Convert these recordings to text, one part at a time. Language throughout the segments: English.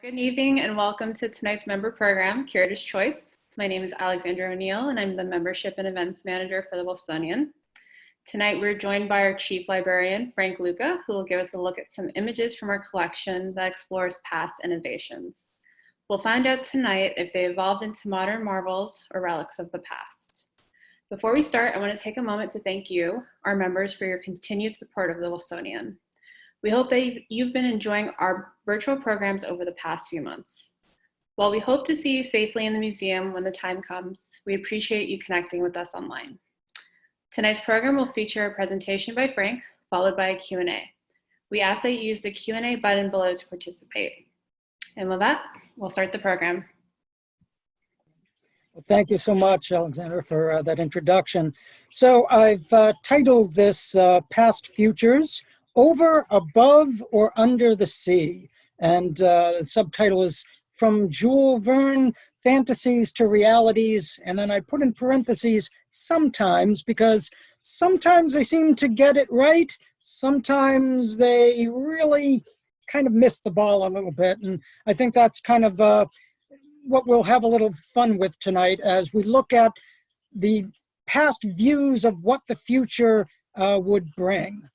Good evening and welcome to tonight's member program, Curator's Choice. My name is Alexandra O'Neill and I'm the Membership and Events Manager for the Wolfsonian. Tonight we're joined by our Chief Librarian, Frank Luca, who will give us a look at some images from our collection that explores past innovations. We'll find out tonight if they evolved into modern marvels or relics of the past. Before we start, I want to take a moment to thank you, our members, for your continued support of the Wolfsonian. We hope that you've been enjoying our virtual programs over the past few months. While we hope to see you safely in the museum when the time comes, we appreciate you connecting with us online. Tonight's program will feature a presentation by Frank, followed by a Q&A. We ask that you use the Q&A button below to participate. And with that, we'll start the program. Well, thank you so much, Alexandra, for that introduction. So I've titled this Past Futures, Over, Above, or Under the Sea. And the subtitle is From Jules Verne Fantasies to Realities. And then I put in parentheses, sometimes, because sometimes they seem to get it right. Sometimes they really kind of miss the ball a little bit. And I think that's kind of what we'll have a little fun with tonight as we look at the past views of what the future would bring.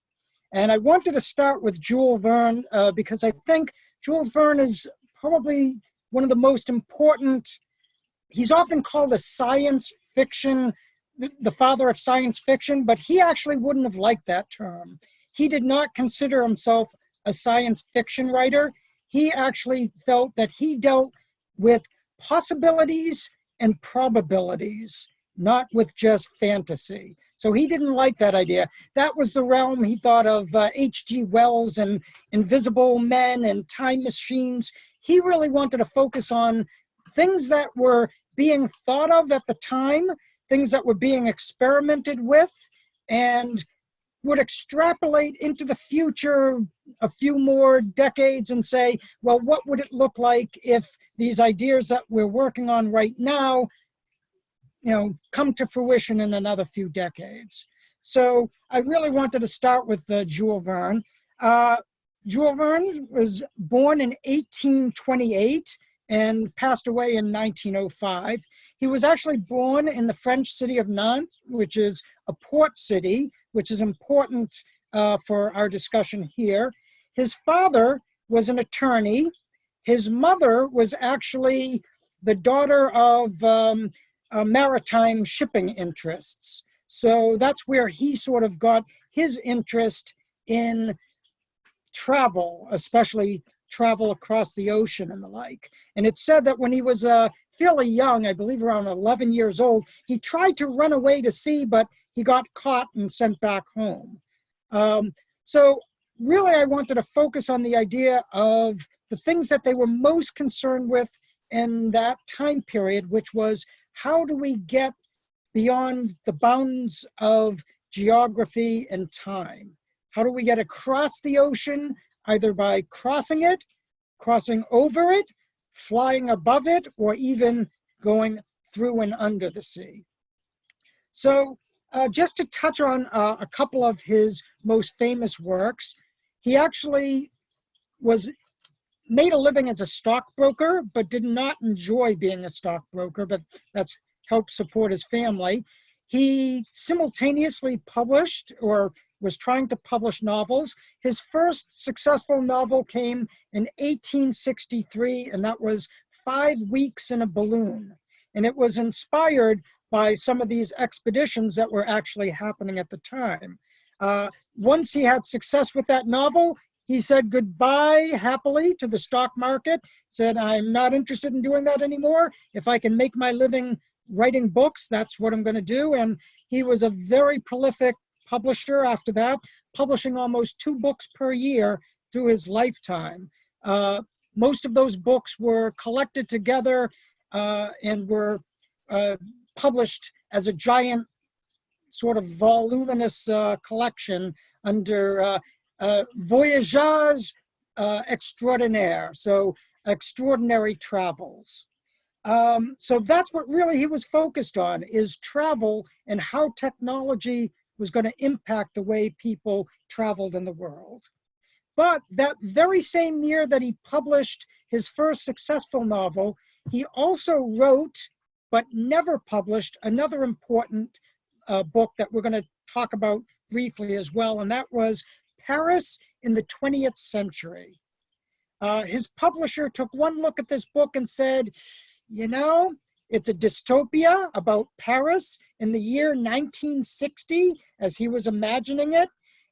And I wanted to start with Jules Verne because I think Jules Verne is probably one of the most important. He's often called a science fiction, the father of science fiction, but he actually wouldn't have liked that term. He did not consider himself a science fiction writer. He actually felt that he dealt with possibilities and probabilities, not with just fantasy. So he didn't like that idea. That was the realm he thought of H.G. Wells and Invisible Men and time machines. He really wanted to focus on things that were being thought of at the time, things that were being experimented with, and would extrapolate into the future a few more decades and say, well, what would it look like if these ideas that we're working on right now come to fruition in another few decades. So I really wanted to start with Jules Verne. Jules Verne was born in 1828 and passed away in 1905. He was actually born in the French city of Nantes, which is a port city, which is important for our discussion here. His father was an attorney. His mother was actually the daughter of maritime shipping interests. So that's where he sort of got his interest in travel, especially travel across the ocean and the like. And it's said that when he was fairly young, I believe around 11 years old, he tried to run away to sea, but he got caught and sent back home. So really, I wanted to focus on the idea of the things that they were most concerned with in that time period, which was how do we get beyond the bounds of geography and time? How do we get across the ocean, either by crossing it, crossing over it, flying above it, or even going through and under the sea? So just to touch on a couple of his most famous works, he actually made a living as a stockbroker, but did not enjoy being a stockbroker, but that's helped support his family. He simultaneously published or was trying to publish novels. His first successful novel came in 1863, and that was 5 Weeks in a Balloon. And it was inspired by some of these expeditions that were actually happening at the time. Once he had success with that novel, he said goodbye happily to the stock market, said, I'm not interested in doing that anymore. If I can make my living writing books, that's what I'm going to do. And he was a very prolific publisher after that, publishing almost 2 books per year through his lifetime. Most of those books were collected together and were published as a giant sort of voluminous collection under Voyages Extraordinaire, so extraordinary travels. So that's what really he was focused on, is travel and how technology was going to impact the way people traveled in the world. But that very same year that he published his first successful novel, he also wrote, but never published, another important book that we're going to talk about briefly as well, and that was Paris in the 20th Century. His publisher took one look at this book and said, you know, it's a dystopia about Paris in the year 1960, as he was imagining it.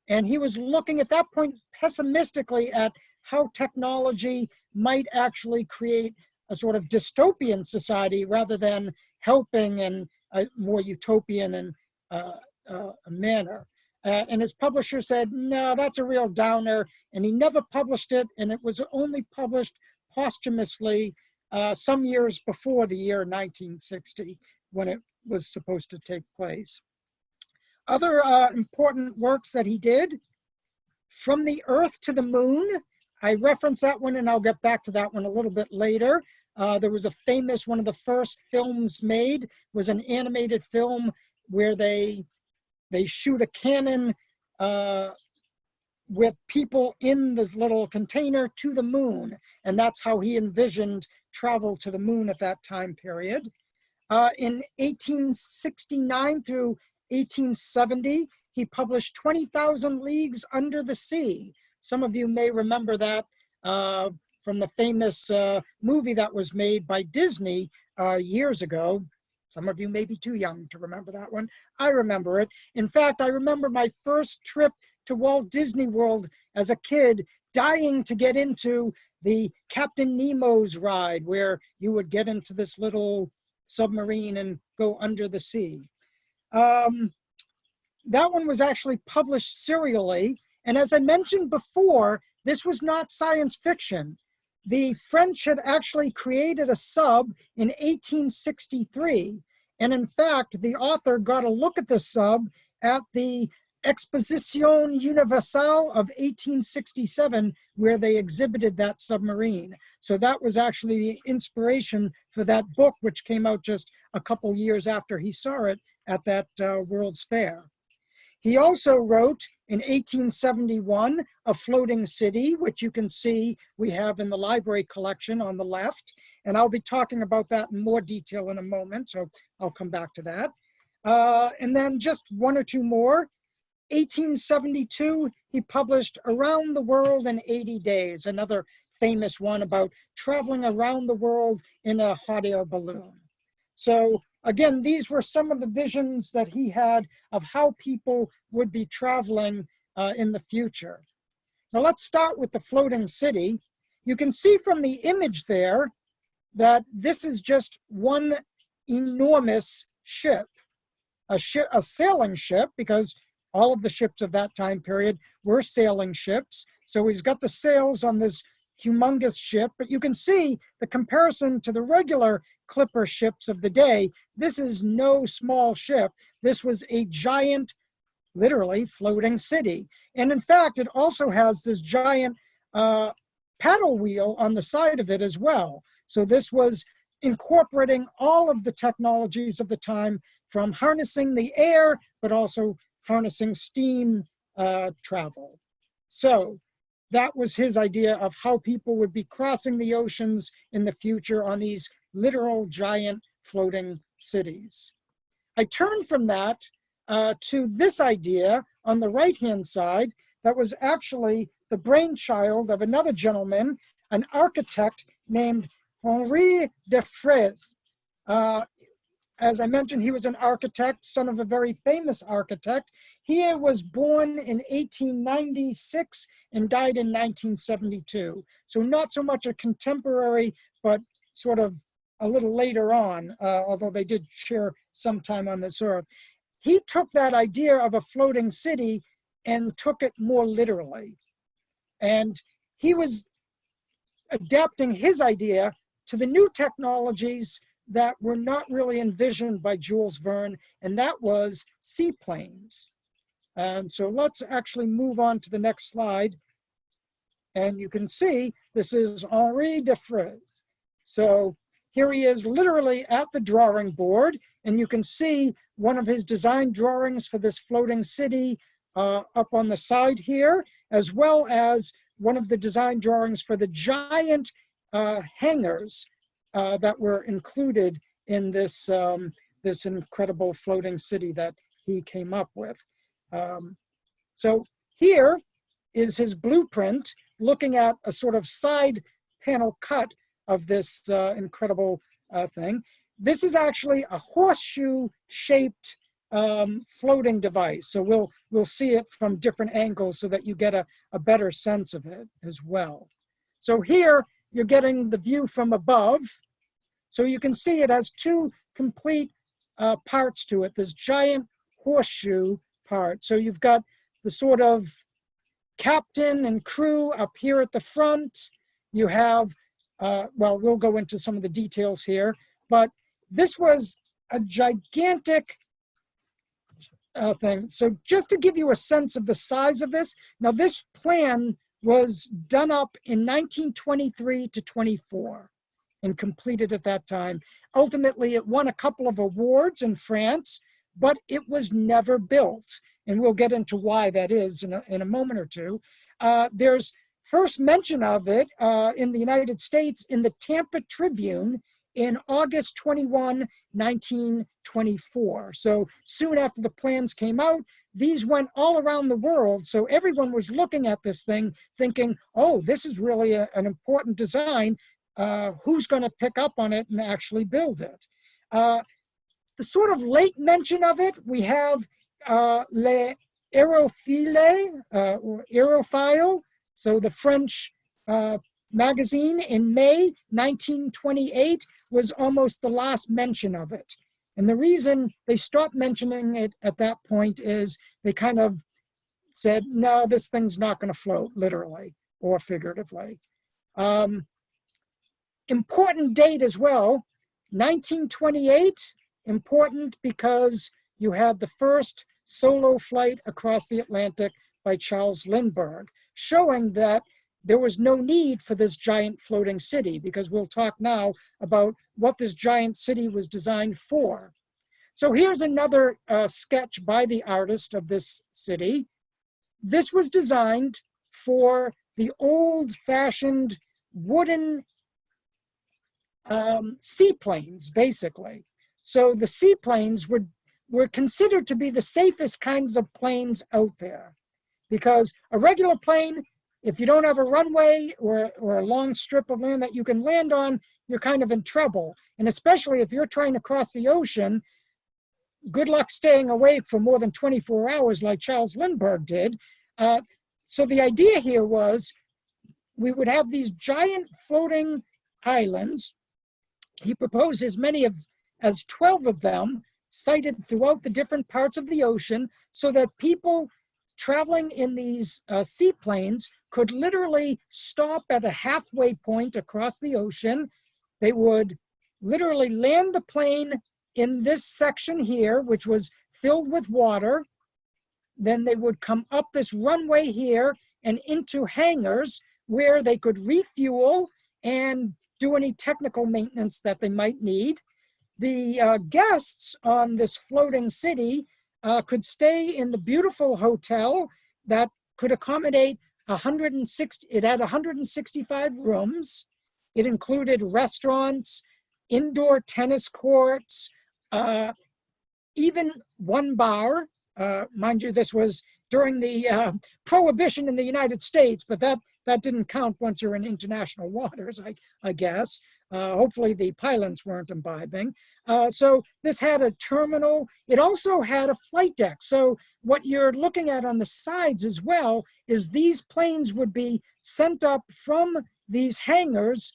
And he was looking at that point pessimistically at how technology might actually create a sort of dystopian society rather than helping in a more utopian and manner. And his publisher said, no, that's a real downer. And he never published it. And it was only published posthumously some years before the year 1960, when it was supposed to take place. Other important works that he did: From the Earth to the Moon. I reference that one, and I'll get back to that one a little bit later. There was a famous, one of the first films made was an animated film where they shoot a cannon with people in this little container to the moon. And that's how he envisioned travel to the moon at that time period. In 1869 through 1870, he published 20,000 Leagues Under the Sea. Some of you may remember that from the famous movie that was made by Disney years ago. Some of you may be too young to remember that one. I remember it. In fact, I remember my first trip to Walt Disney World as a kid, dying to get into the Captain Nemo's ride, where you would get into this little submarine and go under the sea. That one was actually published serially. And as I mentioned before, this was not science fiction. The French had actually created a sub in 1863. And in fact, the author got a look at the sub at the Exposition Universelle of 1867, where they exhibited that submarine. So that was actually the inspiration for that book, which came out just a couple years after he saw it at that World's Fair. He also wrote in 1871 A Floating City, which you can see we have in the library collection on the left. And I'll be talking about that in more detail in a moment, so I'll come back to that. And then just one or two more. 1872, he published Around the World in 80 Days, another famous one about traveling around the world in a hot air balloon. So again, these were some of the visions that he had of how people would be traveling in the future. Now let's start with the floating city. You can see from the image there that this is just one enormous ship, a sailing ship, because all of the ships of that time period were sailing ships. So he's got the sails on this humongous ship, but you can see the comparison to the regular clipper ships of the day. This is no small ship. This was a giant, literally, floating city. And in fact, it also has this giant paddle wheel on the side of it as well. So this was incorporating all of the technologies of the time, from harnessing the air, but also harnessing steam travel. So that was his idea of how people would be crossing the oceans in the future on these literal giant floating cities. I turned from that to this idea on the right-hand side that was actually the brainchild of another gentleman, an architect named Henri de Fres. As I mentioned, he was an architect, son of a very famous architect. He was born in 1896 and died in 1972. So not so much a contemporary, but sort of a little later on, although they did share some time on this earth. He took that idea of a floating city and took it more literally. And he was adapting his idea to the new technologies that were not really envisioned by Jules Verne, and that was seaplanes. And so let's actually move on to the next slide. And you can see this is Henri de Fres. So here he is literally at the drawing board, and you can see one of his design drawings for this floating city up on the side here, as well as one of the design drawings for the giant hangars that were included in this, this incredible floating city that he came up with. So here is his blueprint, looking at a sort of side panel cut of this incredible thing. This is actually a horseshoe-shaped floating device. So we'll see it from different angles so that you get a better sense of it as well. So here you're getting the view from above. So you can see it has two complete parts to it, this giant horseshoe part. So you've got the sort of captain and crew up here at the front. You have, well, we'll go into some of the details here, but this was a gigantic thing. So just to give you a sense of the size of this, now this plan was done up in 1923 to 24 and completed at that time. Ultimately, it won a couple of awards in France, but it was never built. And we'll get into why that is in a moment or two. There's first mention of it in the United States in the Tampa Tribune in August 21, 1924. So soon after the plans came out, these went all around the world. So everyone was looking at this thing thinking, oh, this is really an important design. Who's going to pick up on it and actually build it? The sort of late mention of it, we have Les Aérophiles, or Aerophile, so the French magazine in May 1928 was almost the last mention of it. And the reason they stopped mentioning it at that point is they kind of said, no, this thing's not going to float, literally or figuratively. Important date as well, 1928, important because you had the first solo flight across the Atlantic by Charles Lindbergh, showing that there was no need for this giant floating city, because we'll talk now about what this giant city was designed for. So here's another sketch by the artist of this city. This was designed for the old-fashioned wooden seaplanes, basically. So the seaplanes were considered to be the safest kinds of planes out there, because a regular plane, if you don't have a runway or a long strip of land that you can land on, you're kind of in trouble. And especially if you're trying to cross the ocean, good luck staying awake for more than 24 hours like Charles Lindbergh did. So the idea here was we would have these giant floating islands. He proposed as many as 12 of them sited throughout the different parts of the ocean, so that people traveling in these seaplanes could literally stop at a halfway point across the ocean. They would literally land the plane in this section here, which was filled with water. Then they would come up this runway here and into hangars where they could refuel and do any technical maintenance that they might need. The guests on this floating city could stay in the beautiful hotel that could accommodate 160, it had 165 rooms. It included restaurants, indoor tennis courts, even one bar. Mind you, this was during the prohibition in the United States, but that didn't count once you're in international waters, I guess. Hopefully the pilots weren't imbibing. So this had a terminal. It also had a flight deck. So what you're looking at on the sides as well is these planes would be sent up from these hangars,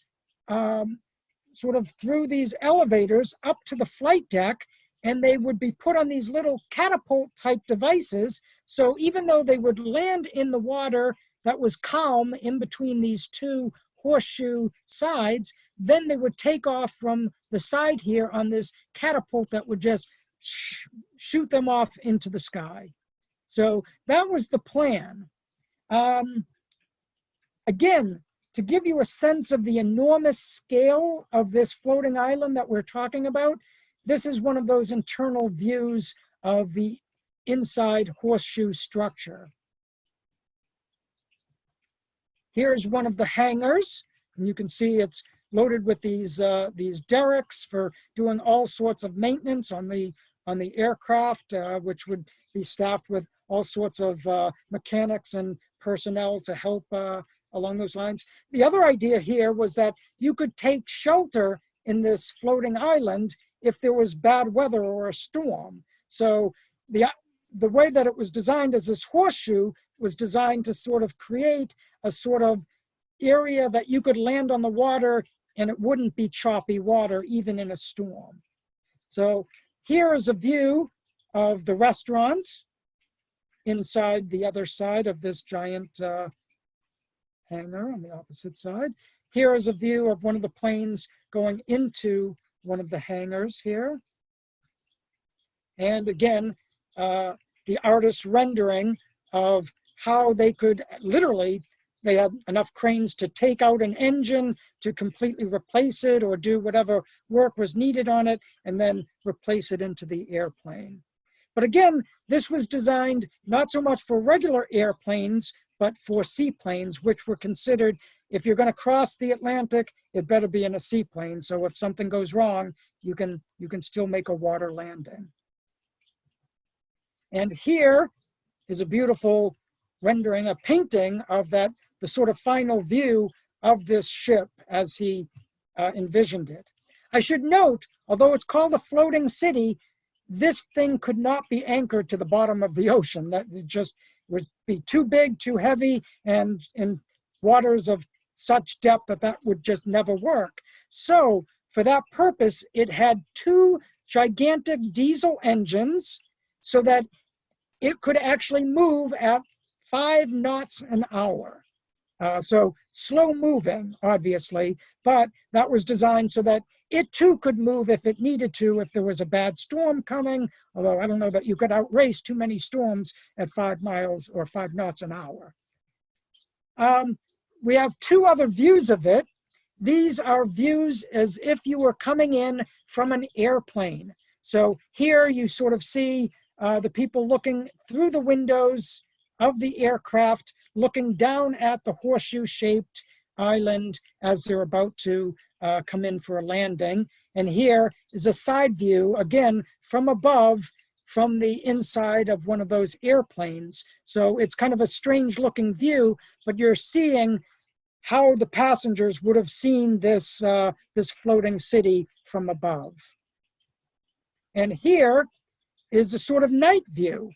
sort of through these elevators up to the flight deck, and they would be put on these little catapult type devices. So even though they would land in the water that was calm in between these two horseshoe sides, then they would take off from the side here on this catapult that would just shoot them off into the sky. So that was the plan. Again, to give you a sense of the enormous scale of this floating island that we're talking about, this is one of those internal views of the inside horseshoe structure. Here's one of the hangars, and you can see it's loaded with these derricks for doing all sorts of maintenance on the aircraft, which would be staffed with all sorts of mechanics and personnel to help along those lines. The other idea here was that you could take shelter in this floating island if there was bad weather or a storm. So the way that it was designed as this horseshoe was designed to sort of create a sort of area that you could land on the water and it wouldn't be choppy water even in a storm. So here is a view of the restaurant inside the other side of this giant hangar on the opposite side. Here is a view of one of the planes going into one of the hangars here. And again, the artist's rendering of how they could literally, they had enough cranes to take out an engine to completely replace it or do whatever work was needed on it and then replace it into the airplane. But again, this was designed not so much for regular airplanes, but for seaplanes, which were considered, if you're going to cross the Atlantic, it better be in a seaplane. So if something goes wrong, you can still make a water landing. And here is a beautiful rendering, a painting of the sort of final view of this ship as he envisioned it. I should note, although it's called a floating city, this thing could not be anchored to the bottom of the ocean. That it just would be too big, too heavy, and in waters of such depth that would just never work. So for that purpose, it had two gigantic diesel engines so that it could actually move at 5 knots an hour. So slow moving, obviously, but that was designed so that it too could move if it needed to, if there was a bad storm coming, although I don't know that you could outrace too many storms at 5 miles or 5 knots an hour. We have two other views of it. These are views as if you were coming in from an airplane. So here you sort of see the people looking through the windows of the aircraft, looking down at the horseshoe-shaped island as they're about to come in for a landing. And here is a side view, again, from above, from the inside of one of those airplanes. So it's kind of a strange looking view, but you're seeing how the passengers would have seen this, this floating city from above. And here is a sort of night view,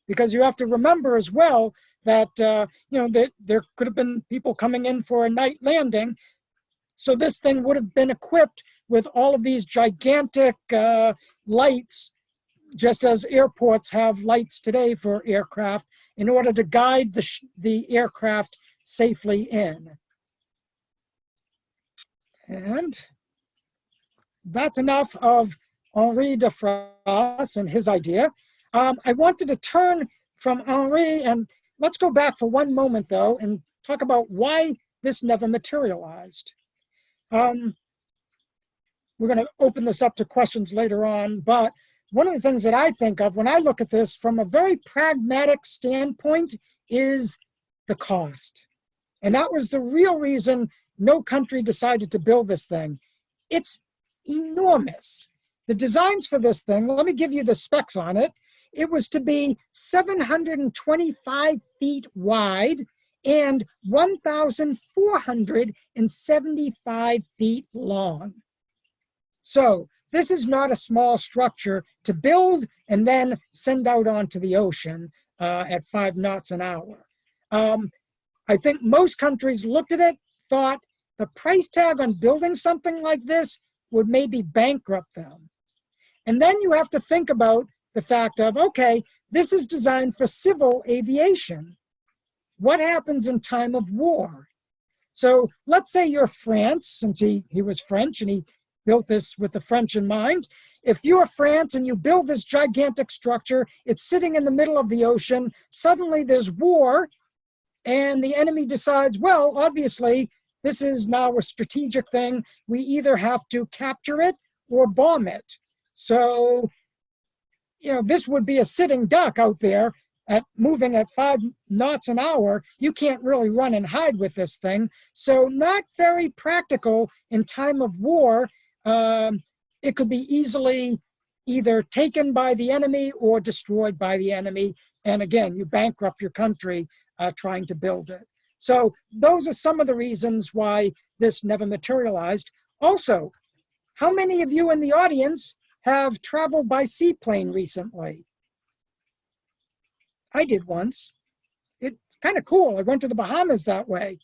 because you have to remember as well that there could have been people coming in for a night landing. So this thing would have been equipped with all of these gigantic lights, just as airports have lights today for aircraft, in order to guide the aircraft safely in. And that's enough of Henri de Frasse and his idea. I wanted to turn from Henri, and let's go back for one moment, though, and talk about why this never materialized. We're going to open this up to questions later on, but one of the things that I think of when I look at this from a very pragmatic standpoint is the cost. And that was the real reason no country decided to build this thing. It's enormous. The designs for this thing, let me give you the specs on it. It was to be 725 feet wide and 1,475 feet long. So this is not a small structure to build and then send out onto the ocean at 5 knots an hour. I think most countries looked at it, thought the price tag on building something like this would maybe bankrupt them. And then you have to think about the fact of, okay, this is designed for civil aviation. What happens in time of war? So let's say you're France, since he was French and he built this with the French in mind. If you're France and you build this gigantic structure, it's sitting in the middle of the ocean, suddenly there's war, and the enemy decides, well, obviously, this is now a strategic thing. We either have to capture it or bomb it. So, this would be a sitting duck out there at moving at 5 knots an hour, you can't really run and hide with this thing. So not very practical in time of war. It could be easily either taken by the enemy or destroyed by the enemy. And again, you bankrupt your country trying to build it. So those are some of the reasons why this never materialized. Also, how many of you in the audience have traveled by seaplane recently? I did once. It's kind of cool. I went to the Bahamas that way.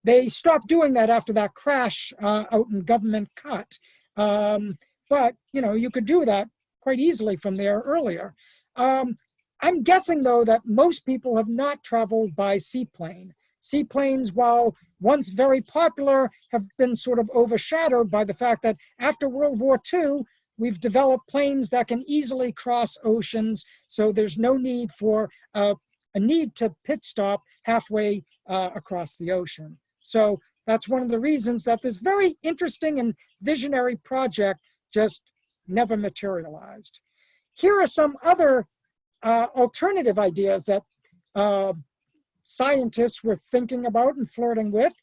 They stopped doing that after that crash out in Government Cut. But, you know, you could do that quite easily from there earlier. I'm guessing, though, that most people have not traveled by seaplane. Seaplanes, while once very popular, have been sort of overshadowed by the fact that after World War II, we've developed planes that can easily cross oceans, so there's no need for a need to pit stop halfway across the ocean. So that's one of the reasons that this very interesting and visionary project just never materialized. Here are some other alternative ideas that scientists were thinking about and flirting with.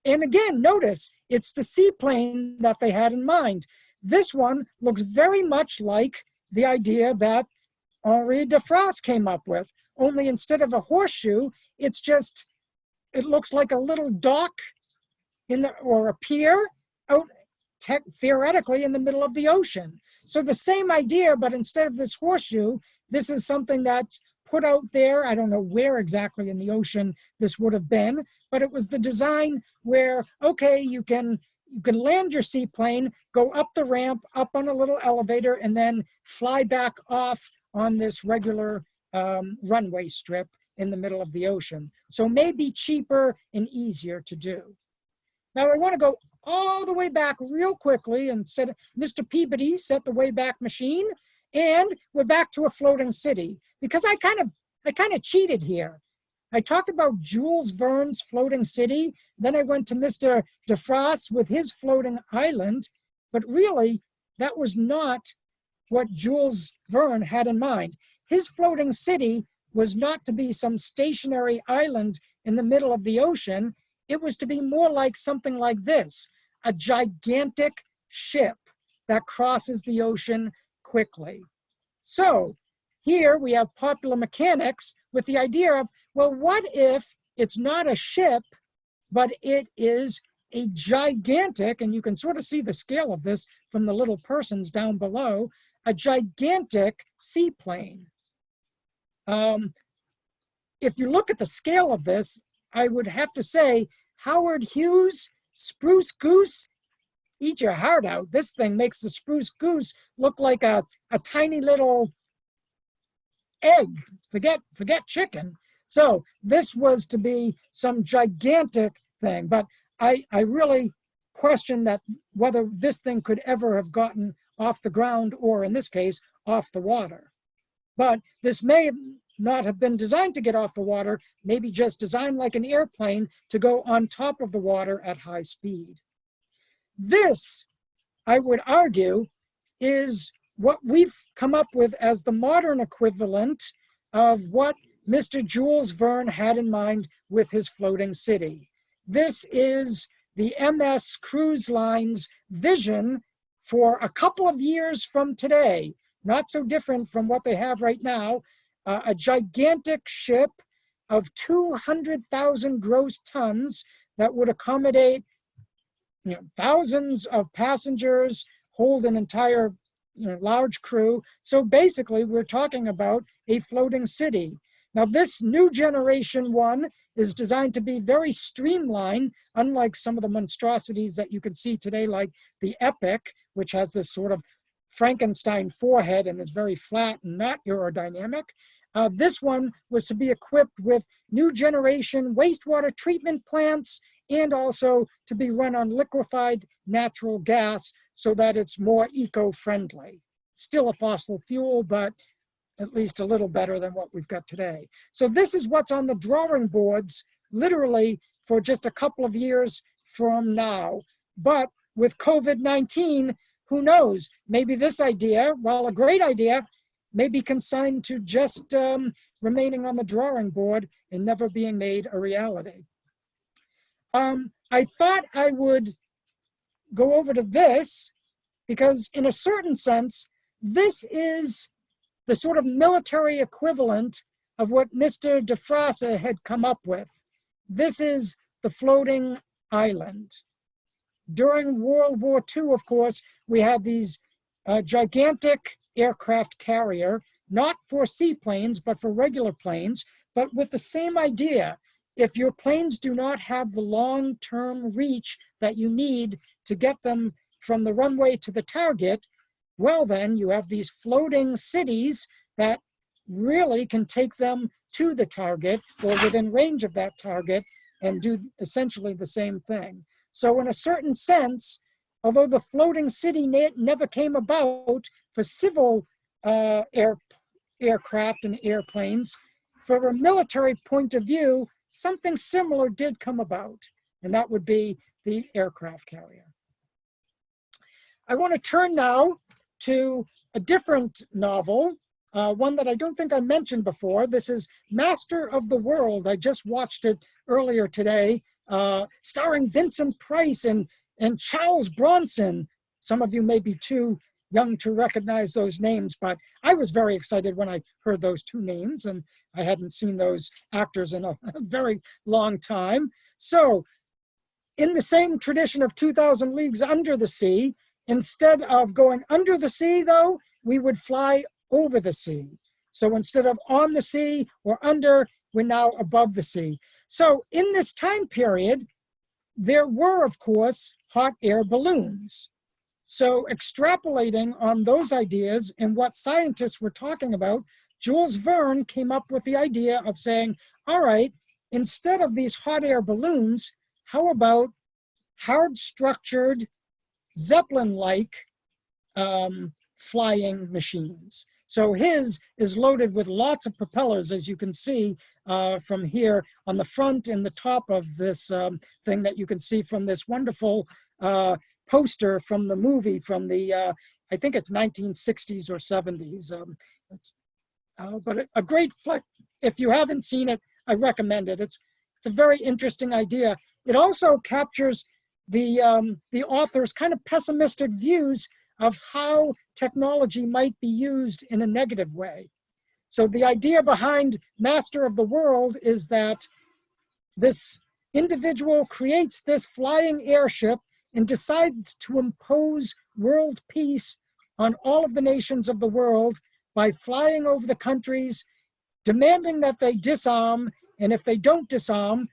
And again, notice it's the seaplane that they had in mind. This one looks very much like the idea that Henri Defras came up with, only instead of a horseshoe, it looks like a little dock or a pier out theoretically in the middle of the ocean. So the same idea, but instead of this horseshoe, this is something that's put out there. I don't know where exactly in the ocean this would have been, but it was the design where, okay, you can land your seaplane, go up the ramp, up on a little elevator, and then fly back off on this regular runway strip in the middle of the ocean. So maybe cheaper and easier to do. Now I want to go all the way back real quickly and set Mr. Peabody set the Wayback Machine, and we're back to a floating city because I kind of cheated here. I talked about Jules Verne's floating city, then I went to Mr. Defras with his floating island, but really that was not what Jules Verne had in mind. His floating city was not to be some stationary island in the middle of the ocean. It was to be more like something like this, a gigantic ship that crosses the ocean quickly. So here we have popular mechanics with the idea of, well, what if it's not a ship, but it is a gigantic, and you can sort of see the scale of this from the little persons down below, a gigantic seaplane. If you look at the scale of this, I would have to say, Howard Hughes, Spruce Goose, eat your heart out. This thing makes the Spruce Goose look like a tiny little egg. Forget chicken. So this was to be some gigantic thing, but I really question that whether this thing could ever have gotten off the ground or, in this case, off the water. But this may not have been designed to get off the water, maybe just designed like an airplane to go on top of the water at high speed. This, I would argue, is what we've come up with as the modern equivalent of what Mr. Jules Verne had in mind with his floating city. This is the MS Cruise Line's vision for a couple of years from today, not so different from what they have right now, a gigantic ship of 200,000 gross tons that would accommodate thousands of passengers, hold an entire large crew. So basically, we're talking about a floating city. Now, this new generation one is designed to be very streamlined, unlike some of the monstrosities that you can see today, like the Epic, which has this sort of Frankenstein forehead and is very flat and not aerodynamic. This one was to be equipped with new generation wastewater treatment plants and also to be run on liquefied natural gas so that it's more eco-friendly. Still a fossil fuel, but at least a little better than what we've got today. So this is what's on the drawing boards, literally for just a couple of years from now. But with COVID-19, who knows? Maybe this idea, while a great idea, may be consigned to just remaining on the drawing board and never being made a reality. I thought I would go over to this because in a certain sense, this is the sort of military equivalent of what Mr. DeFrasse had come up with. This is the floating island. During World War II, of course, we had these gigantic aircraft carrier, not for seaplanes, but for regular planes, but with the same idea. If your planes do not have the long-term reach that you need to get them from the runway to the target, well then you have these floating cities that really can take them to the target or within range of that target and do essentially the same thing. So in a certain sense, although the floating city never came about for civil aircraft and airplanes, from a military point of view, something similar did come about, and that would be the aircraft carrier. I want to turn now to a different novel, one that I don't think I mentioned before. This is Master of the World. I just watched it earlier today, starring Vincent Price and Charles Bronson. Some of you may be too young to recognize those names, but I was very excited when I heard those two names, and I hadn't seen those actors in a very long time. So in the same tradition of 2,000 Leagues Under the Sea, instead of going under the sea, though, we would fly over the sea. So instead of on the sea or under, we're now above the sea. So in this time period, there were, of course, hot air balloons. So extrapolating on those ideas and what scientists were talking about, Jules Verne came up with the idea of saying, all right, instead of these hot air balloons, how about hard-structured Zeppelin-like flying machines? So his is loaded with lots of propellers, as you can see from here on the front and the top of this thing that you can see from this wonderful poster from the movie from the, I think it's 1960s or 70s. But a great flick. If you haven't seen it, I recommend it. It's a very interesting idea. It also captures the author's kind of pessimistic views of how technology might be used in a negative way. So the idea behind Master of the World is that this individual creates this flying airship and decides to impose world peace on all of the nations of the world by flying over the countries, demanding that they disarm, and if they don't disarm,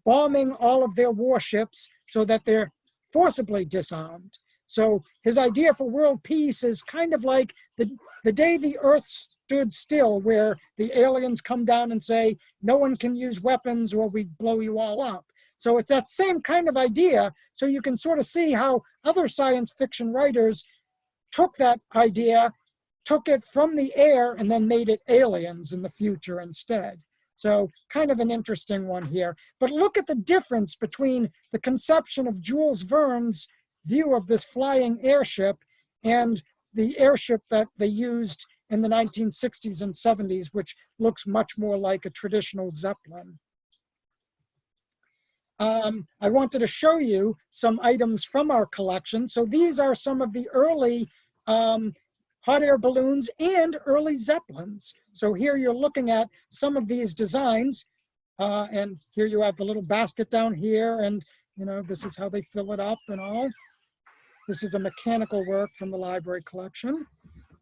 bombing all of their warships so that they're forcibly disarmed. So his idea for world peace is kind of like the day the earth stood still, where the aliens come down and say, no one can use weapons or we blow you all up. So it's that same kind of idea. So you can sort of see how other science fiction writers took that idea, took it from the air, and then made it aliens in the future instead. So kind of an interesting one here. But look at the difference between the conception of Jules Verne's view of this flying airship and the airship that they used in the 1960s and 70s, which looks much more like a traditional Zeppelin. I wanted to show you some items from our collection. So these are some of the early hot air balloons and early Zeppelins. So here you're looking at some of these designs. And here you have the little basket down here. And, you know, this is how they fill it up and all. This is a mechanical work from the library collection.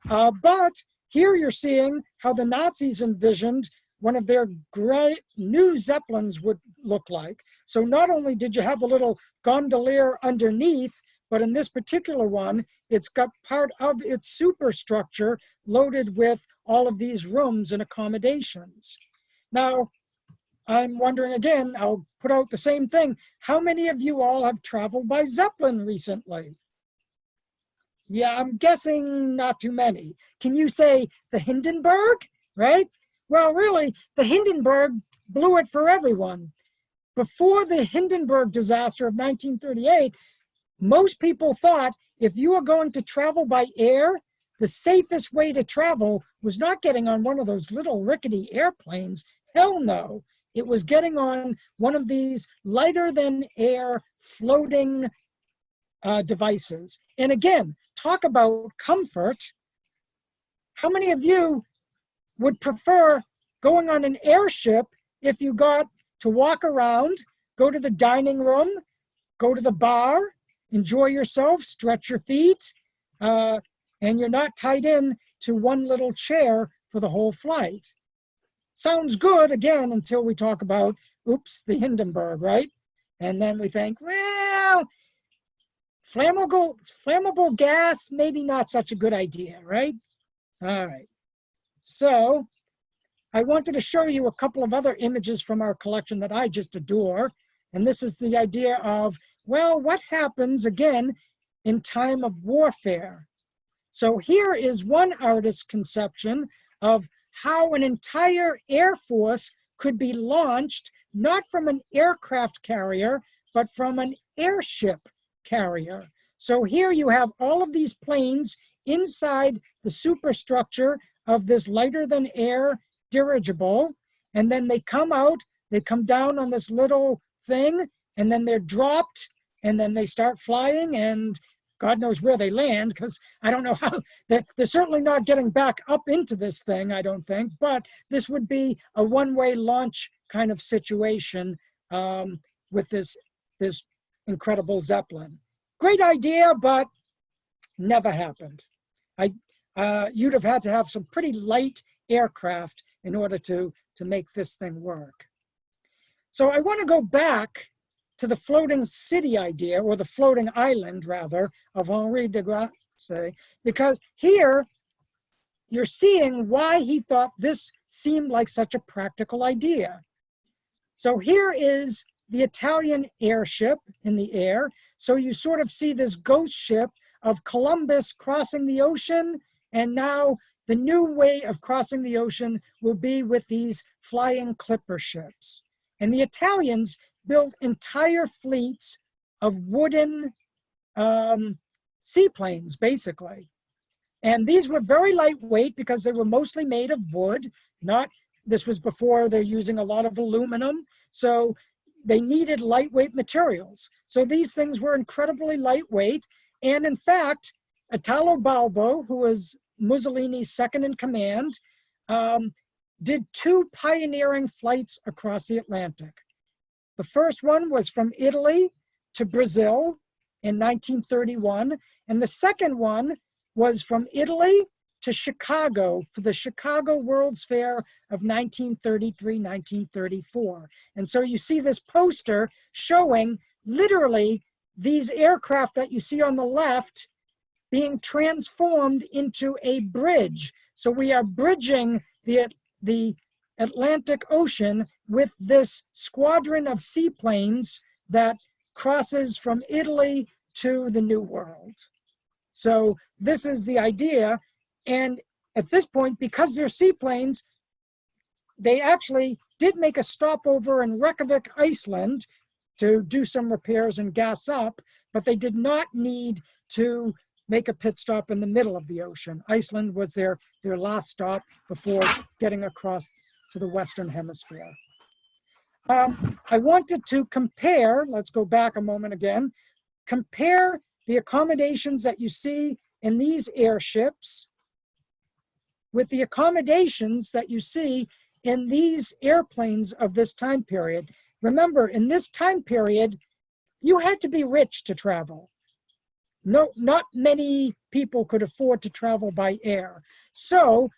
But here you're seeing how the Nazis envisioned one of their great new Zeppelins would look like. So not only did you have a little gondolier underneath, but in this particular one, it's got part of its superstructure loaded with all of these rooms and accommodations. Now, I'm wondering again, I'll put out the same thing. How many of you all have traveled by Zeppelin recently? Yeah, I'm guessing not too many. Can you say the Hindenburg, right? Well, really, the Hindenburg blew it for everyone. Before the Hindenburg disaster of 1938, most people thought if you were going to travel by air, the safest way to travel was not getting on one of those little rickety airplanes. Hell no. It was getting on one of these lighter than air floating devices. And again, talk about comfort. How many of you would prefer going on an airship if you got to walk around, go to the dining room, go to the bar, enjoy yourself, stretch your feet, and you're not tied in to one little chair for the whole flight? Sounds good, again, until we talk about, oops, the Hindenburg, right? And then we think, well, flammable gas, maybe not such a good idea, right? All right. So I wanted to show you a couple of other images from our collection that I just adore. And this is the idea of, well, what happens, again, in time of warfare? So here is one artist's conception of how an entire air force could be launched, not from an aircraft carrier, but from an airship carrier. So here you have all of these planes inside the superstructure of this lighter than air dirigible, and then they come out, they come down on this little thing, and then they're dropped, and then they start flying, and God knows where they land, because I don't know how, they're certainly not getting back up into this thing, I don't think, but this would be a one-way launch kind of situation with this incredible Zeppelin. Great idea, but never happened. You'd have had to have some pretty light aircraft in order to make this thing work. So I want to go back to the floating city idea, or the floating island, rather, of Henri de Grasse, because here you're seeing why he thought this seemed like such a practical idea. So here is the Italian airship in the air. So you sort of see this ghost ship of Columbus crossing the ocean, and now the new way of crossing the ocean will be with these flying clipper ships. And the Italians built entire fleets of wooden seaplanes, basically. And these were very lightweight because they were mostly made of wood. This was before they're using a lot of aluminum. So they needed lightweight materials. So these things were incredibly lightweight. And in fact, Italo Balbo, who was Mussolini's second in command, did 2 pioneering flights across the Atlantic. The first one was from Italy to Brazil in 1931, and the second one was from Italy to Chicago for the Chicago World's Fair of 1933-1934. And so you see this poster showing literally these aircraft that you see on the left being transformed into a bridge. So we are bridging the Atlantic Ocean with this squadron of seaplanes that crosses from Italy to the New World. So this is the idea. And at this point, because they're seaplanes, they actually did make a stopover in Reykjavik, Iceland, to do some repairs and gas up, but they did not need to make a pit stop in the middle of the ocean. Iceland was their last stop before getting across to the Western Hemisphere. I wanted to compare, let's go back a moment again, compare the accommodations that you see in these airships with the accommodations that you see in these airplanes of this time period. Remember, in this time period, you had to be rich to travel. No, not many people could afford to travel by air. So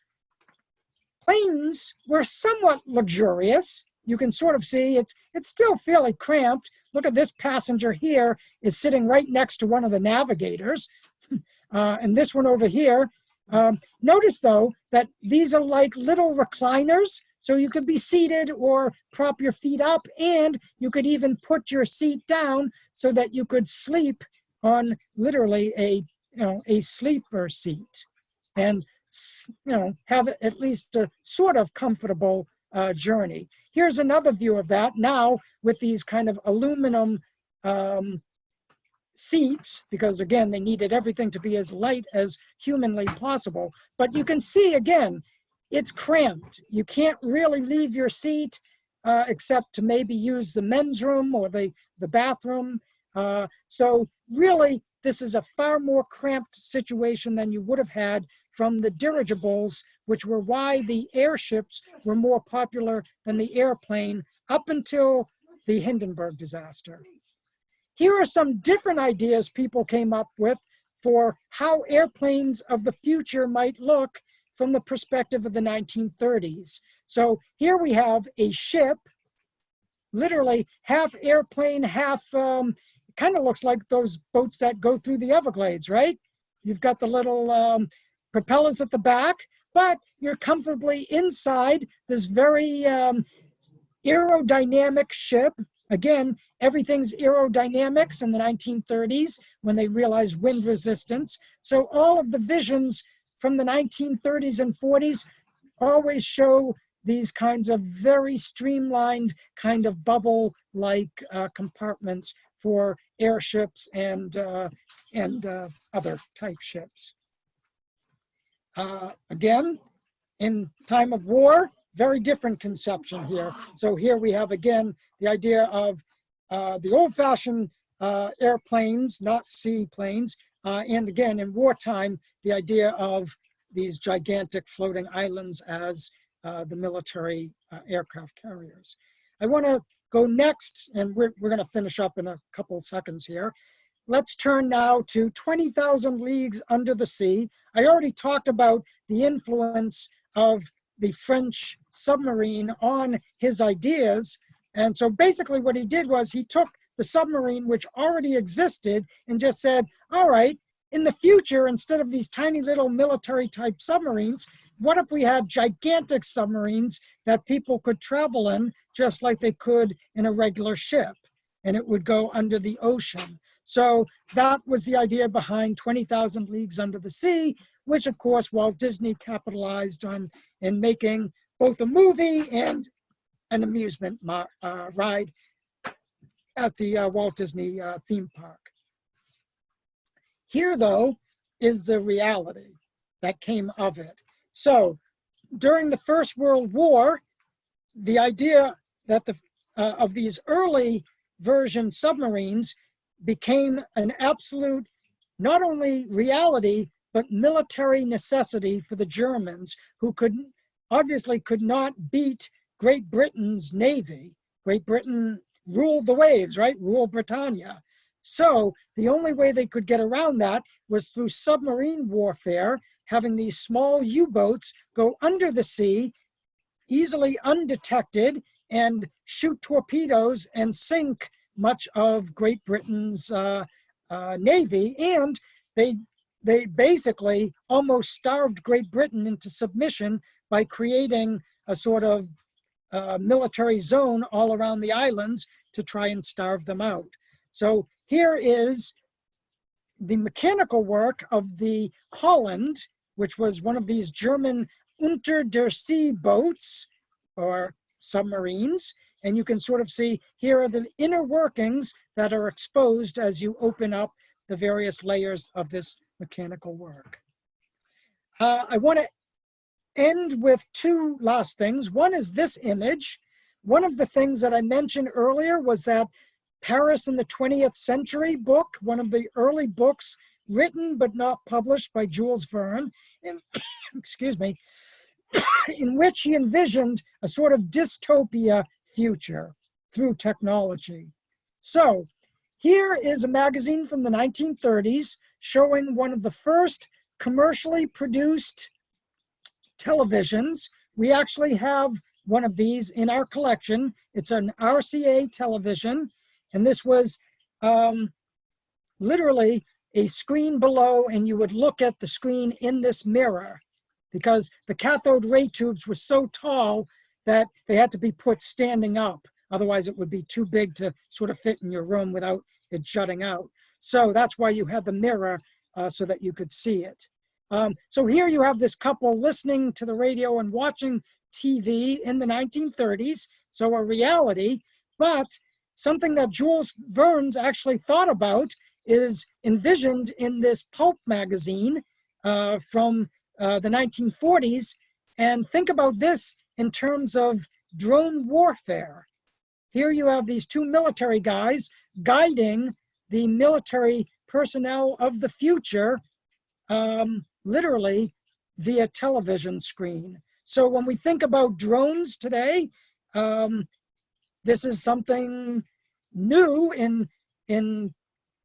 planes were somewhat luxurious. You can sort of see it's still fairly cramped. Look at this passenger here is sitting right next to one of the navigators. And this one over here. Notice though that these are like little recliners. So you could be seated or prop your feet up, and you could even put your seat down so that you could sleep on literally a sleeper seat, and have at least a sort of comfortable journey. Here's another view of that now with these kind of aluminum seats, because again, they needed everything to be as light as humanly possible. But you can see again, it's cramped. You can't really leave your seat except to maybe use the men's room or the bathroom. So really, this is a far more cramped situation than you would have had from the dirigibles, which were why the airships were more popular than the airplane up until the Hindenburg disaster. Here are some different ideas people came up with for how airplanes of the future might look from the perspective of the 1930s. So here we have a ship, literally half airplane, half, kind of looks like those boats that go through the Everglades, right? You've got the little propellers at the back, but you're comfortably inside this very aerodynamic ship. Again, everything's aerodynamics in the 1930s when they realized wind resistance. So all of the visions from the 1930s and 40s always show these kinds of very streamlined kind of bubble-like compartments for airships and other type ships. Again, in time of war, very different conception here. So here we have, again, the idea of the old-fashioned airplanes, not seaplanes, and again, in wartime, the idea of these gigantic floating islands as the military aircraft carriers. I want to go next, and we're going to finish up in a couple of seconds here. Let's turn now to 20,000 Leagues Under the Sea. I already talked about the influence of the French submarine on his ideas. And so basically what he did was he took the submarine, which already existed, and just said, all right, in the future, instead of these tiny little military type submarines, what if we had gigantic submarines that people could travel in just like they could in a regular ship, and it would go under the ocean. So that was the idea behind 20,000 Leagues Under the Sea, which of course Walt Disney capitalized on in making both a movie and an amusement ride at the Walt Disney theme park. Here, though, is the reality that came of it. So during the First World War, the idea that of these early version submarines became an absolute, not only reality, but military necessity for the Germans, who obviously could not beat Great Britain's navy. Great Britain ruled the waves, right? Ruled Britannia. So the only way they could get around that was through submarine warfare, having these small U-boats go under the sea, easily undetected, and shoot torpedoes and sink much of Great Britain's navy. And they basically almost starved Great Britain into submission by creating a sort of military zone all around the islands to try and starve them out. So here is the mechanical work of the Holland, which was one of these German Unter der See boats or submarines. And you can sort of see here are the inner workings that are exposed as you open up the various layers of this mechanical work. I want to end with two last things. One is this image. One of the things that I mentioned earlier was that Paris in the 20th Century book, one of the early books written but not published by Jules Verne, excuse me, in which he envisioned a sort of dystopia future through technology. So here is a magazine from the 1930s showing one of the first commercially produced televisions. We actually have one of these in our collection. It's an RCA television, and this was literally a screen below, and you would look at the screen in this mirror because the cathode ray tubes were so tall that they had to be put standing up. Otherwise, it would be too big to sort of fit in your room without it jutting out. So that's why you had the mirror so that you could see it. So here you have this couple listening to the radio and watching TV in the 1930s. So a reality, but something that Jules Verne's actually thought about is envisioned in this pulp magazine from the 1940s. And think about this in terms of drone warfare. Here you have these two military guys guiding the military personnel of the future, literally via television screen. So when we think about drones today, this is something new in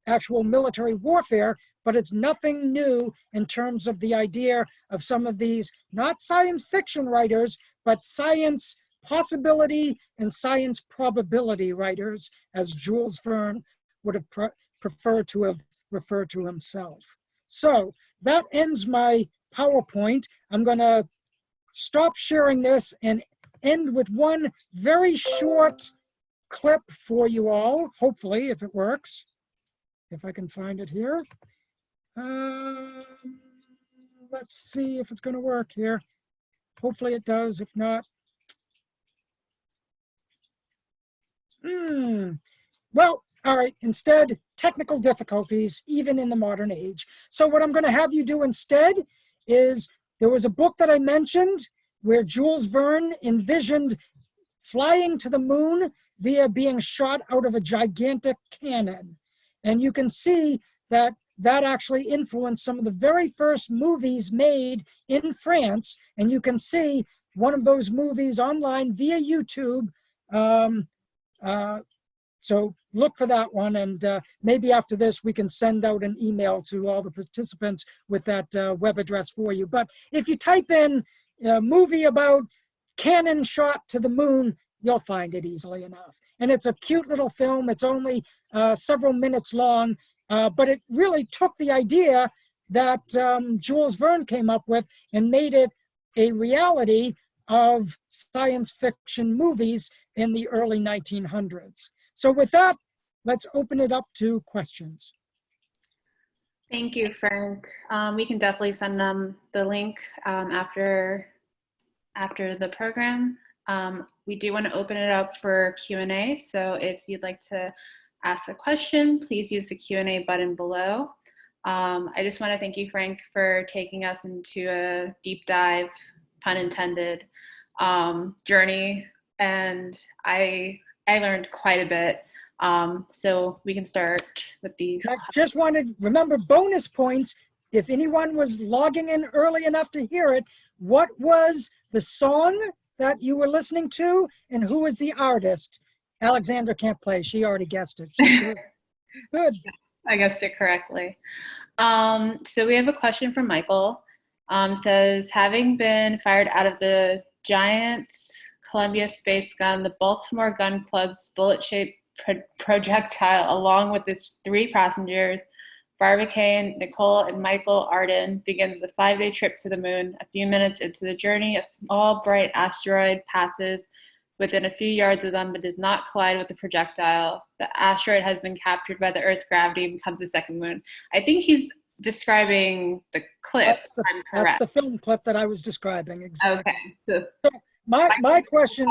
actual military warfare, but it's nothing new in terms of the idea of some of these, not science fiction writers, but science possibility and science probability writers, as Jules Verne would have preferred to have referred to himself. So that ends my PowerPoint. I'm going to stop sharing this and end with one very short clip for you all, hopefully, if it works. If I can find it here. Let's see if it's going to work here. Hopefully it does. If not, well, all right. Instead, technical difficulties, even in the modern age. So what I'm going to have you do instead is, there was a book that I mentioned where Jules Verne envisioned flying to the moon via being shot out of a gigantic cannon. And you can see that that actually influenced some of the very first movies made in France. And you can see one of those movies online via YouTube. So look for that one. And maybe after this, we can send out an email to all the participants with that web address for you. But if you type in a movie about cannon shot to the moon, you'll find it easily enough. And it's a cute little film. It's only several minutes long, but it really took the idea that Jules Verne came up with and made it a reality of science fiction movies in the early 1900s. So with that, let's open it up to questions. Thank you, Frank. We can definitely send them the link after the program. We do want to open it up for Q&A. So if you'd like to ask a question, please use the Q&A button below. I just want to thank you, Frank, for taking us into a deep dive, pun intended, journey. And I learned quite a bit. So we can start with these. I just wanted, remember, bonus points. If anyone was logging in early enough to hear it, what was the song that you were listening to and who was the artist? Alexandra can't play. She already guessed it. She's good. Good. I guessed it correctly. So we have a question from Michael. Says, having been fired out of the giant Columbia space gun, the Baltimore Gun Club's bullet-shaped projectile, along with its 3 passengers, Barbicane, Nicole, and Michael Arden, begins the 5-day trip to the moon. A few minutes into the journey, a small, bright asteroid passes within a few yards of them, but does not collide with the projectile. The asteroid has been captured by the Earth's gravity and becomes the second moon. I think he's describing the clip. That's the film clip that I was describing. Exactly. Okay. So my question,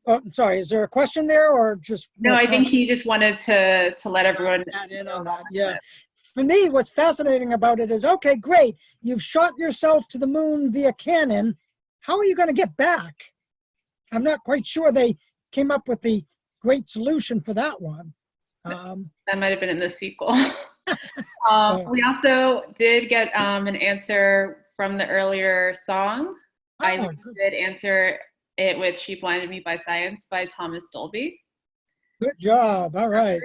oh, sorry, is there a question there or just? No, I think he just wanted to let everyone add in on that. Yeah. For me, what's fascinating about it is, okay, great. You've shot yourself to the moon via cannon. How are you going to get back? I'm not quite sure they came up with the great solution for that one. That might have been in the sequel. We also did get an answer from the earlier song. I did answer it with She Blinded Me by Science by Thomas Dolby. Good job. All right.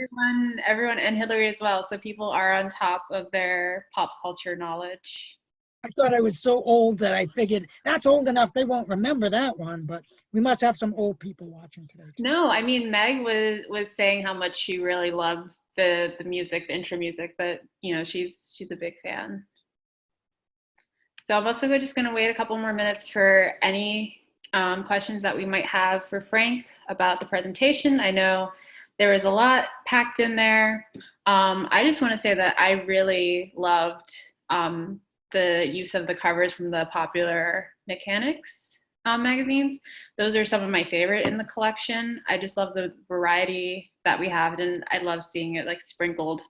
Everyone, and Hillary as well. So people are on top of their pop culture knowledge. I thought I was so old that I figured that's old enough they won't remember that one, but we must have some old people watching today too. No, I mean, Meg was saying how much she really loves the music, the intro music, but you know, she's a big fan. So I'm also just going to wait a couple more minutes for any questions that we might have for Frank about the presentation. I know there was a lot packed in there. I just want to say that I really loved the use of the covers from the Popular Mechanics magazines. Those are some of my favorite in the collection. I just love the variety that we have, and I love seeing it like sprinkled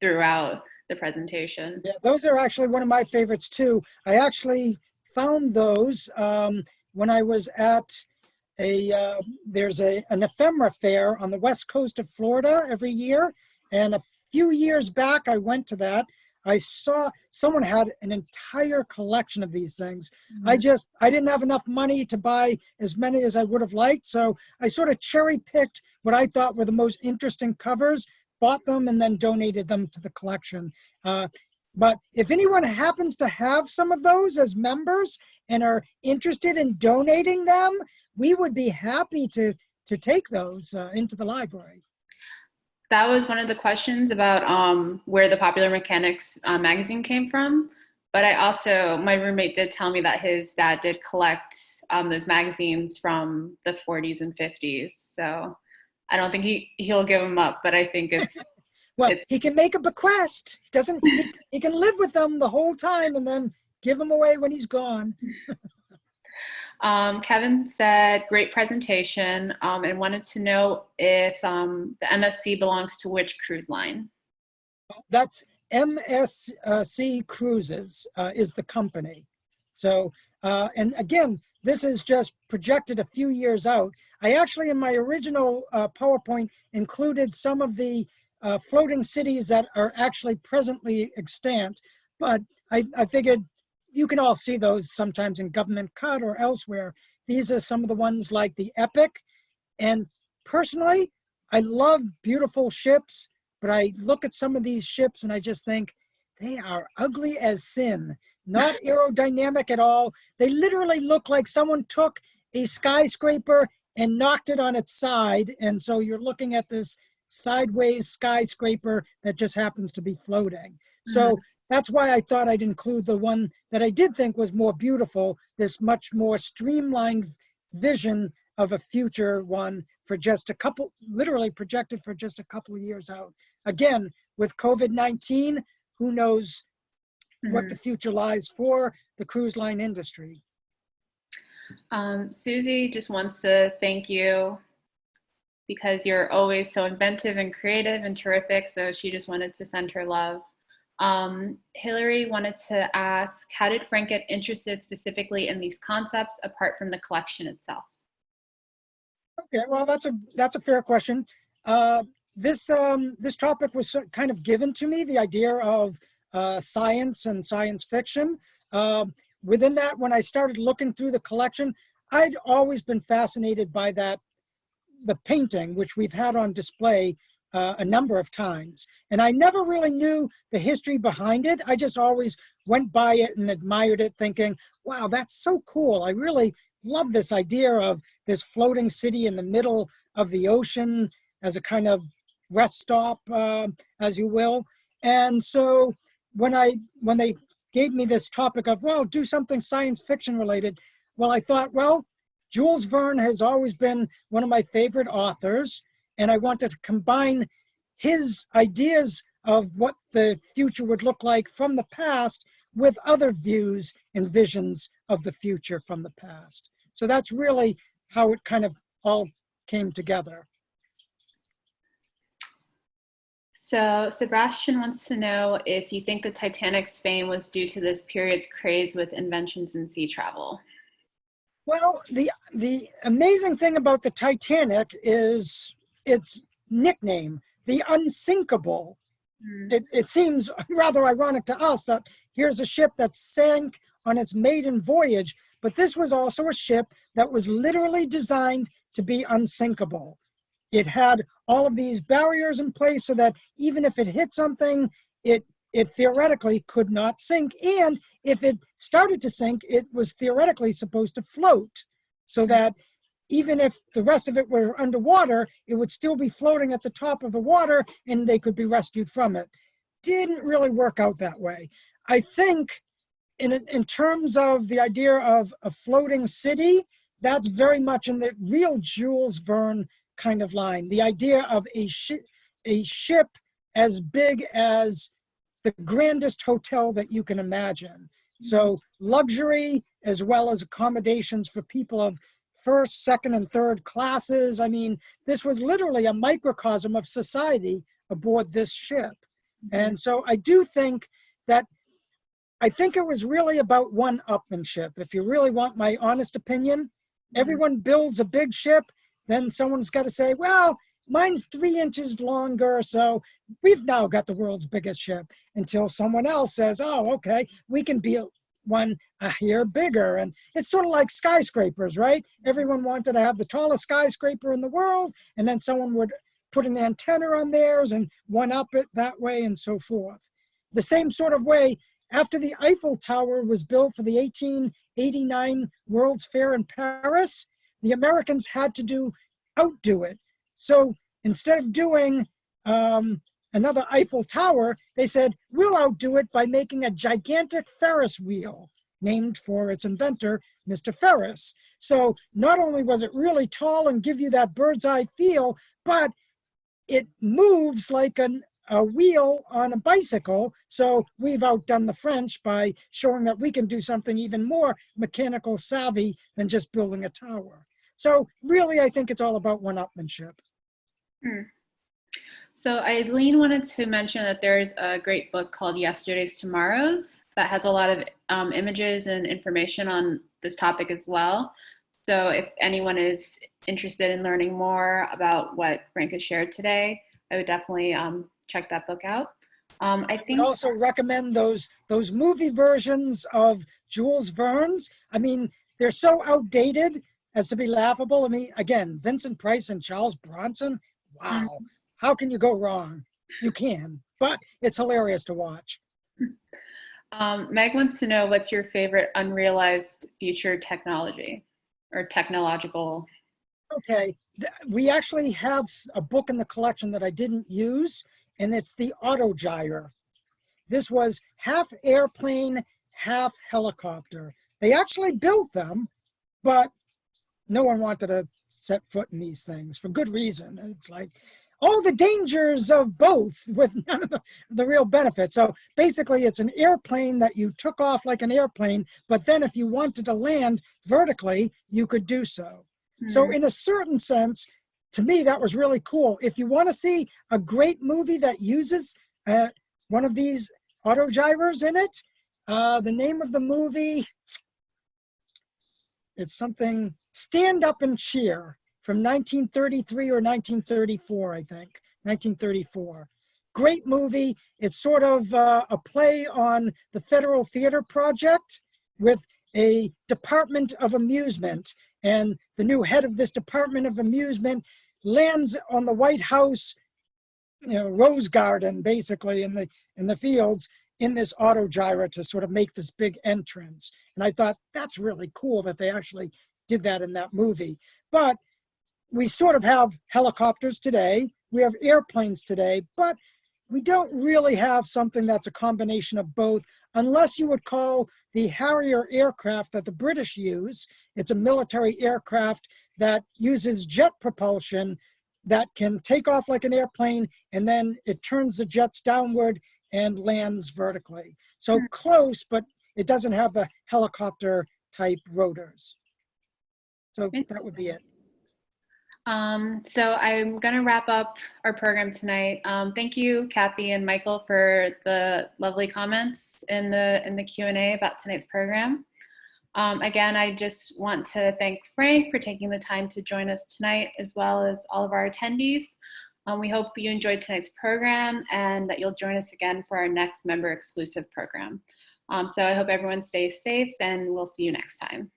throughout the presentation. Yeah, those are actually one of my favorites too. I actually found those when I was at there's an ephemera fair on the west coast of Florida every year. And a few years back, I went to that. I saw someone had an entire collection of these things. Mhm. I didn't have enough money to buy as many as I would have liked. So I sort of cherry picked what I thought were the most interesting covers, bought them, and then donated them to the collection. But if anyone happens to have some of those as members and are interested in donating them, we would be happy to take those into the library. That was one of the questions about where the Popular Mechanics magazine came from. But I also, my roommate did tell me that his dad did collect those magazines from the 40s and 50s. So I don't think he'll give them up, but I think Well, it's he can make a bequest. He doesn't. He can live with them the whole time and then give them away when he's gone. Kevin said, great presentation, and wanted to know if the MSC belongs to which cruise line. That's MSC Cruises is the company. So, and again, this is just projected a few years out. I actually, in my original PowerPoint, included some of the floating cities that are actually presently extant, but I figured you can all see those sometimes in Government Cut or elsewhere. These are some of the ones like the Epic. And personally, I love beautiful ships, but I look at some of these ships and I just think they are ugly as sin, not aerodynamic at all. They literally look like someone took a skyscraper and knocked it on its side. And so you're looking at this sideways skyscraper that just happens to be floating. So that's why I thought I'd include the one that I did think was more beautiful, this much more streamlined vision of a future one for just a couple, literally projected for just a couple of years out. Again, with COVID-19, who knows what the future lies for the cruise line industry. Susie just wants to thank you because you're always so inventive and creative and terrific. So she just wanted to send her love. Hillary wanted to ask, how did Frank get interested specifically in these concepts apart from the collection itself? Okay, well, that's a fair question. This topic was kind of given to me, the idea of science and science fiction. Within that, when I started looking through the collection, I'd always been fascinated by the painting, which we've had on display a number of times. And I never really knew the history behind it. I just always went by it and admired it thinking, wow, that's so cool. I really love this idea of this floating city in the middle of the ocean as a kind of rest stop, as you will. And so when they gave me this topic of, well, do something science fiction related, well, I thought, well, Jules Verne has always been one of my favorite authors, and I wanted to combine his ideas of what the future would look like from the past with other views and visions of the future from the past. So that's really how it kind of all came together. So Sebastian wants to know if you think the Titanic's fame was due to this period's craze with inventions in sea travel. Well, the amazing thing about the Titanic is its nickname, the Unsinkable. It seems rather ironic to us that here's a ship that sank on its maiden voyage, but this was also a ship that was literally designed to be unsinkable. It had all of these barriers in place so that even if it hit something, it theoretically could not sink. And if it started to sink, it was theoretically supposed to float so that even if the rest of it were underwater, it would still be floating at the top of the water and they could be rescued from it. Didn't really work out that way. I think in terms of the idea of a floating city, that's very much in the real Jules Verne kind of line. The idea of a ship as big as the grandest hotel that you can imagine. So luxury as well as accommodations for people of first, second, and third classes. I mean, this was literally a microcosm of society aboard this ship. And so I do think that, I think it was really about one-upmanship. If you really want my honest opinion, everyone builds a big ship, then someone's got to say, well, mine's 3 inches longer, so we've now got the world's biggest ship, until someone else says, oh, okay, we can build one a hair bigger. And it's sort of like skyscrapers, right? Everyone wanted to have the tallest skyscraper in the world, and then someone would put an antenna on theirs and one up it that way and so forth. The same sort of way, after the Eiffel Tower was built for the 1889 World's Fair in Paris, the Americans had to outdo it. So instead of doing another Eiffel Tower, they said, we'll outdo it by making a gigantic Ferris wheel, named for its inventor, Mr. Ferris. So not only was it really tall and give you that bird's eye feel, but it moves like a wheel on a bicycle. So we've outdone the French by showing that we can do something even more mechanical savvy than just building a tower. So really, I think it's all about one-upmanship. So Eileen wanted to mention that there's a great book called Yesterday's Tomorrows that has a lot of images and information on this topic as well. So if anyone is interested in learning more about what Frank has shared today, I would definitely check that book out. I think I'd also recommend those movie versions of Jules Verne's. I mean, they're so outdated as to be laughable. I mean, again, Vincent Price and Charles Bronson. Wow. How can you go wrong? You can, but it's hilarious to watch. Meg wants to know, what's your favorite unrealized future technology or technological? Okay, we actually have a book in the collection that I didn't use, and it's the autogyre. This was half airplane, half helicopter. They actually built them, but no one wanted to set foot in these things for good reason. It's like all the dangers of both with none of the real benefits. So basically it's an airplane that you took off like an airplane, but then if you wanted to land vertically, you could do so. So in a certain sense, to me, that was really cool. If you want to see a great movie that uses one of these autogyres in it, the name of the movie, it's something, Stand Up and Cheer, from 1933 or 1934, I think, 1934. Great movie. It's sort of a play on the Federal Theater Project with a Department of Amusement. And the new head of this Department of Amusement lands on the White House, Rose Garden, basically, in the fields, in this autogyre to sort of make this big entrance. And I thought, that's really cool that they actually did that in that movie. But we sort of have helicopters today, we have airplanes today, but we don't really have something that's a combination of both, unless you would call the Harrier aircraft that the British use. It's a military aircraft that uses jet propulsion that can take off like an airplane, and then it turns the jets downward and lands vertically. So close, but it doesn't have the helicopter type rotors. So that would be it. So I'm going to wrap up our program tonight. Thank you, Kathy and Michael, for the lovely comments in the Q&A about tonight's program. Again, I just want to thank Frank for taking the time to join us tonight, as well as all of our attendees. We hope you enjoyed tonight's program and that you'll join us again for our next member exclusive program. So I hope everyone stays safe, and we'll see you next time.